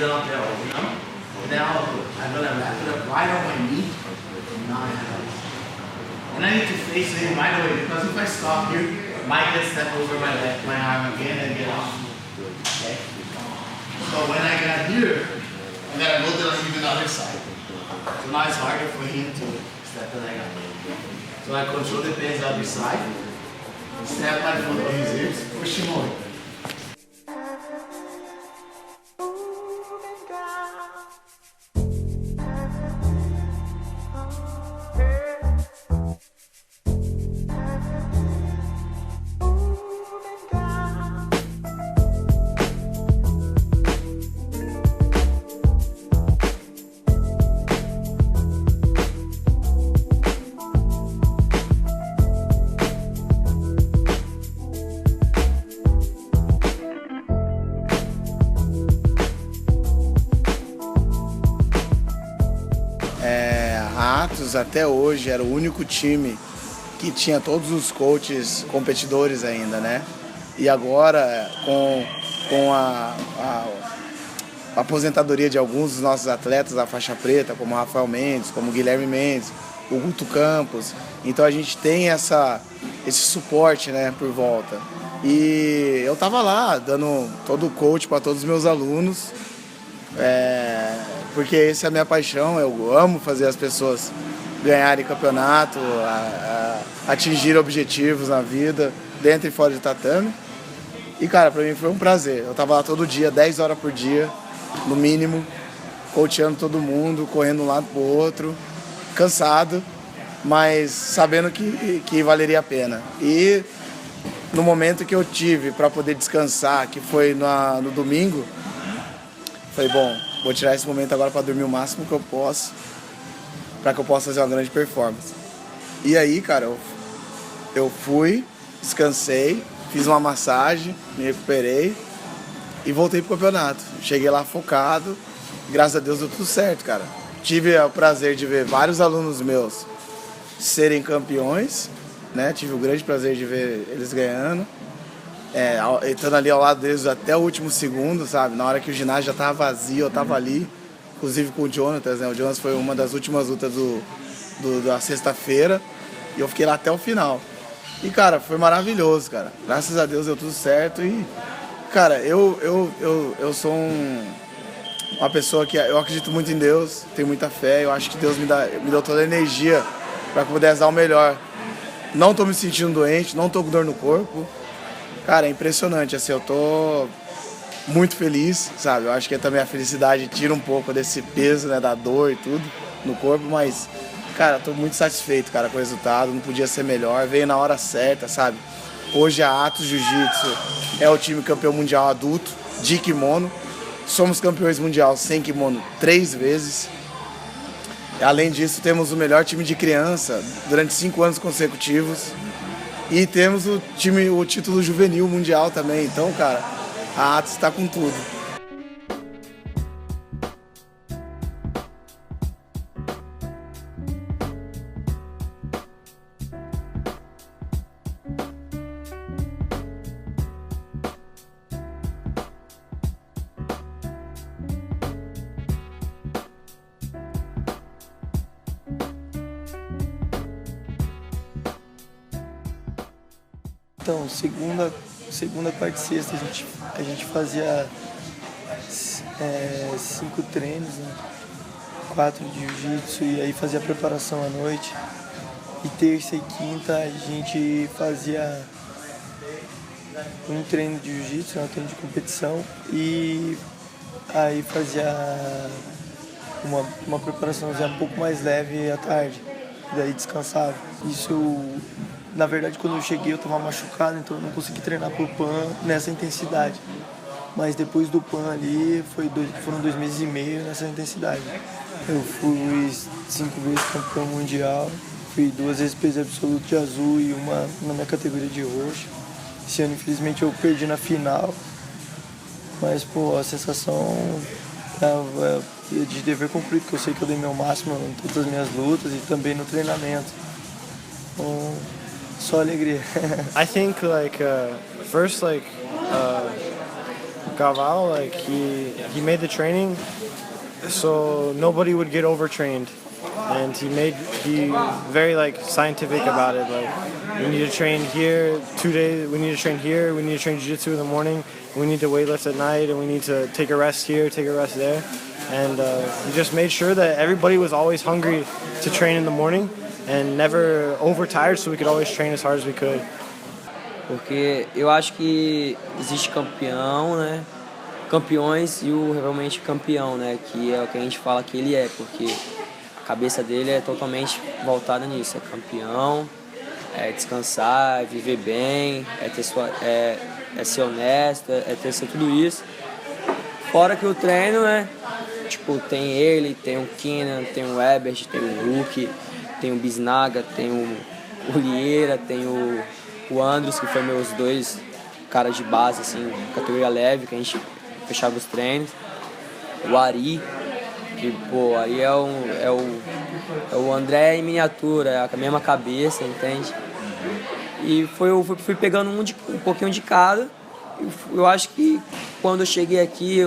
up there, you know? Now I'm gonna wrap it up right on my knee. Now I have it. And I need to face him right away because if I stop here, Mike can step over my leg, my arm again and get off. Okay? So when I got here, I gotta go to even the other side. So now it's harder for him to step the leg up. So I control the pace other side, step my foot on his hips, push him over. A Atos até hoje era o único time que tinha todos os coaches competidores ainda, né? E agora, com a aposentadoria de alguns dos nossos atletas da faixa preta, como o Rafael Mendes, como o Guilherme Mendes, o Guto Campos, então a gente tem esse suporte, né, por volta. E eu tava lá dando todo o coach para todos os meus alunos, porque essa é a minha paixão, eu amo fazer as pessoas ganharem campeonato, atingir objetivos na vida, dentro e fora de tatame. E, cara, pra mim foi um prazer. Eu tava lá todo dia, 10 horas por dia, no mínimo, coachando todo mundo, correndo de um lado pro outro, cansado, mas sabendo que valeria a pena. E no momento que eu tive para poder descansar, que foi no domingo, falei, bom, vou tirar esse momento agora para dormir o máximo que eu posso, para que eu possa fazer uma grande performance. E aí, cara, eu fui, descansei, fiz uma massagem, me recuperei e voltei pro campeonato. Cheguei lá focado, graças a Deus deu tudo certo, cara. Tive o prazer de ver vários alunos meus serem campeões, né? Tive o grande prazer de ver eles ganhando. Estando ali ao lado deles até o último segundo, sabe? Na hora que o ginásio já tava vazio, eu tava ali, inclusive com o Jonatas, né? O Jonatas foi uma das últimas lutas da sexta-feira e eu fiquei lá até o final. E, cara, foi maravilhoso, cara. Graças a Deus deu tudo certo e, cara, eu sou uma pessoa que eu acredito muito em Deus, tenho muita fé, eu acho que Deus me deu toda a energia para que eu pudesse dar o melhor. Não tô me sentindo doente, não tô com dor no corpo. Cara, é impressionante, assim, eu tô muito feliz, sabe? Eu acho que também a felicidade tira um pouco desse peso, né, da dor e tudo no corpo, mas, cara, tô muito satisfeito, cara, com o resultado, não podia ser melhor, veio na hora certa, sabe? Hoje a Atos Jiu-Jitsu é o time campeão mundial adulto de kimono, somos campeões mundial sem kimono 3 vezes. Além disso, temos o melhor time de criança durante 5 anos consecutivos. E temos o título juvenil mundial também. Então, cara, a Atos está com tudo. Então, segunda, quarta e sexta a gente fazia 5 treinos, né? 4 de jiu-jitsu e aí fazia a preparação à noite. E terça e quinta a gente fazia um treino de jiu-jitsu, um treino de competição e aí fazia uma preparaçãozinha um pouco mais leve à tarde, e daí descansava. Isso, na verdade, quando eu cheguei eu estava machucado, então eu não consegui treinar por PAN nessa intensidade. Mas depois do PAN ali, foram 2 meses e meio nessa intensidade. Eu fui 5 vezes campeão mundial, fui 2 vezes peso absoluto de azul e uma na minha categoria de roxo. Esse ano, infelizmente, eu perdi na final, mas, pô, a sensação é de dever cumprido, porque eu sei que eu dei meu máximo em todas as minhas lutas e também no treinamento. Então, só alegria. I think first Gaval, like he made the training so nobody would get overtrained, and he very like scientific about it. Like, we need to train here 2 days. We need to train here. We need to train jiu-jitsu in the morning. We need to weightlift at night, and we need to take a rest here, take a rest there. And he just made sure that everybody was always hungry to train in the morning and never overtired, so we could always train as hard as we could. Porque eu acho que existe campeão, né? Campeões e o realmente campeão, né? Que é o que a gente fala que ele é, porque a cabeça dele é totalmente voltada nisso. É campeão, é descansar, é viver bem, é ser honesto, é ter ser tudo isso. Fora que o treino, né? Tipo, tem ele, tem o Keenan, tem o Ebert, tem o Hulk, tem o Bisnaga, tem o Lieira, tem o Andros, que foi meus 2 caras de base, assim, categoria leve, que a gente fechava os treinos. O Ari, que, pô, Ari é o André em miniatura, é a mesma cabeça, entende? E fui pegando um pouquinho de cada. Eu acho que quando eu cheguei aqui,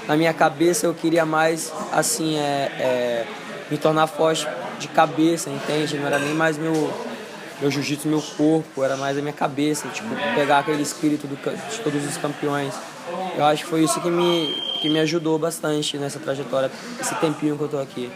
na minha cabeça eu queria mais, assim, me tornar forte de cabeça, entende? Não era nem mais meu jiu-jitsu, meu corpo, era mais a minha cabeça, tipo, pegar aquele espírito de todos os campeões. Eu acho que foi isso que me ajudou bastante nessa trajetória, esse tempinho que eu tô aqui.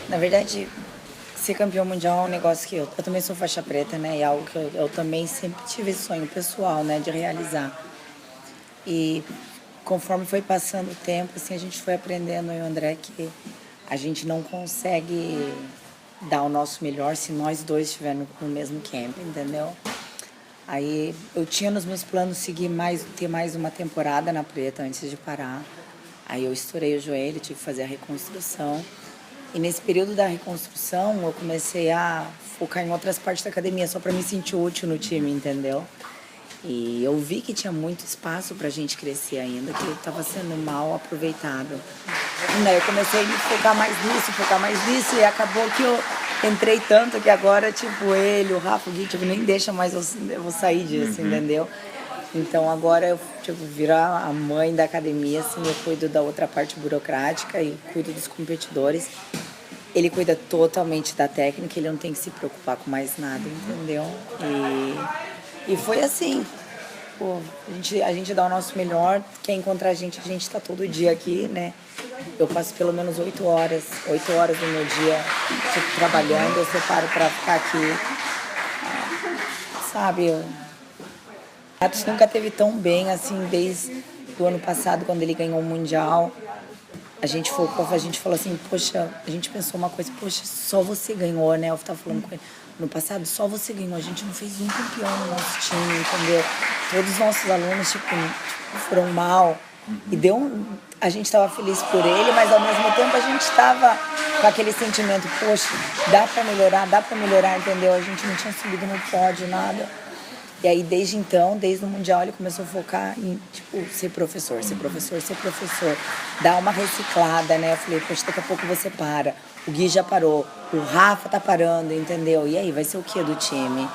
Na verdade, ser campeão mundial é um negócio que eu também sou faixa preta, né? E é algo que eu também sempre tive esse sonho pessoal, né? De realizar. E conforme foi passando o tempo, assim, a gente foi aprendendo, eu e o André, que a gente não consegue dar o nosso melhor se nós dois estivermos no mesmo camp, entendeu? Aí eu tinha nos meus planos ter mais uma temporada na preta antes de parar. Aí eu estourei o joelho, tive que fazer a reconstrução. E nesse período da reconstrução, eu comecei a focar em outras partes da academia, só para me sentir útil no time, entendeu? E eu vi que tinha muito espaço pra gente crescer ainda, que estava sendo mal aproveitado. E daí eu comecei a me focar mais nisso, e acabou que eu entrei tanto que agora, tipo, ele, o Rafa, o Gui, tipo, nem deixa mais eu vou sair disso, entendeu? Então agora eu, tipo, viro a mãe da academia, assim, eu cuido da outra parte burocrática e cuido dos competidores. Ele cuida totalmente da técnica, ele não tem que se preocupar com mais nada, entendeu? E foi assim. Pô, a gente dá o nosso melhor, quer encontrar a gente tá todo dia aqui, né? Eu passo pelo menos 8 horas do meu dia, tipo, trabalhando, eu separo pra ficar aqui, sabe? O Atos nunca teve tão bem, assim, desde o ano passado, quando ele ganhou o Mundial. A gente falou assim, poxa, a gente pensou uma coisa, poxa, só você ganhou, né? Eu tava falando com ele, no passado, só você ganhou, a gente não fez um campeão no nosso time, entendeu? Todos os nossos alunos, tipo foram mal. E a gente tava feliz por ele, mas ao mesmo tempo a gente tava com aquele sentimento, poxa, dá pra melhorar, entendeu? A gente não tinha subido no pódio, nada. E aí, desde o Mundial, ele começou a focar em, tipo, ser professor. Dar uma reciclada, né? Eu falei, poxa, daqui a pouco você para. O Gui já parou, o Rafa tá parando, entendeu? E aí, vai ser o quê do time?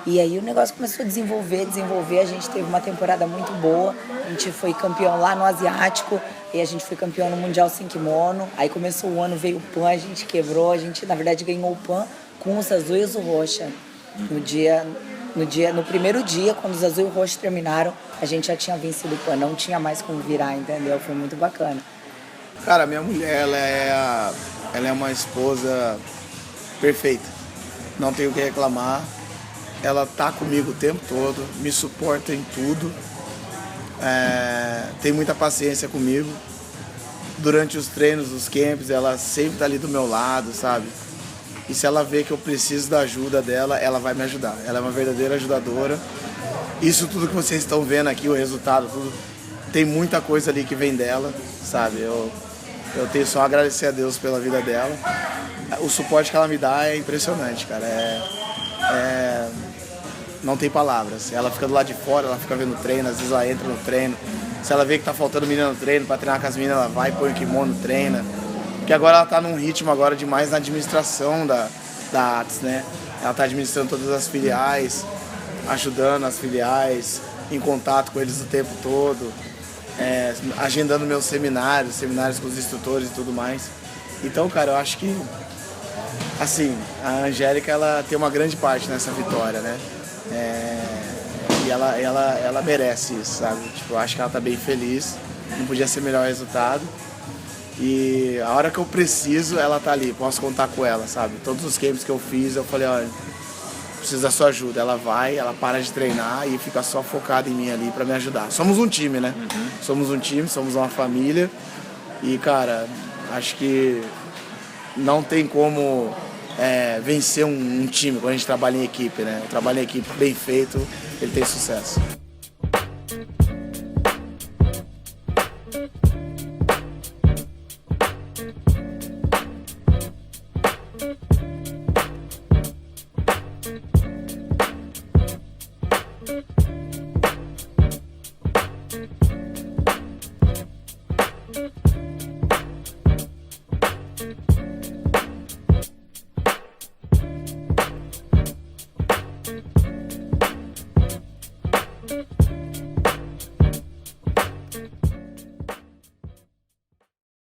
E aí o negócio começou a desenvolver. A gente teve uma temporada muito boa. A gente foi campeão lá no Asiático. E a gente foi campeão no Mundial sem kimono. Aí começou o ano, veio o PAN, a gente quebrou. A gente, na verdade, ganhou o PAN com os azuis e o roxa. No primeiro dia, quando os azul e o roxo terminaram, a gente já tinha vencido o PAN, não tinha mais como virar, entendeu? Foi muito bacana. Cara, minha mulher, ela é uma esposa perfeita. Não tenho o que reclamar. Ela tá comigo o tempo todo, me suporta em tudo. Tem muita paciência comigo. Durante os treinos, os camps, ela sempre tá ali do meu lado, sabe? E se ela vê que eu preciso da ajuda dela, ela vai me ajudar. Ela é uma verdadeira ajudadora. Isso tudo que vocês estão vendo aqui, o resultado, tudo, tem muita coisa ali que vem dela, sabe? Eu tenho só a agradecer a Deus pela vida dela. O suporte que ela me dá é impressionante, cara. Não tem palavras. Ela fica do lado de fora, ela fica vendo o treino, às vezes ela entra no treino. Se ela vê que tá faltando menina no treino, pra treinar com as meninas, ela vai, põe o kimono, treina. Porque agora ela tá num ritmo agora de mais na administração da ATS, né? Ela tá administrando todas as filiais, ajudando as filiais, em contato com eles o tempo todo, agendando meus seminários com os instrutores e tudo mais. Então, cara, eu acho que, assim, a Angélica, ela tem uma grande parte nessa vitória, né? E ela merece isso, sabe? Tipo, eu acho que ela tá bem feliz, não podia ser melhor resultado. E a hora que eu preciso, ela tá ali, posso contar com ela, sabe? Todos os games que eu fiz, eu falei, olha, preciso da sua ajuda. Ela vai, ela para de treinar e fica só focada em mim ali pra me ajudar. Somos um time, né? Somos um time, somos uma família. E, cara, acho que não tem como vencer um time quando a gente trabalha em equipe, né? O trabalho em equipe bem feito, ele tem sucesso.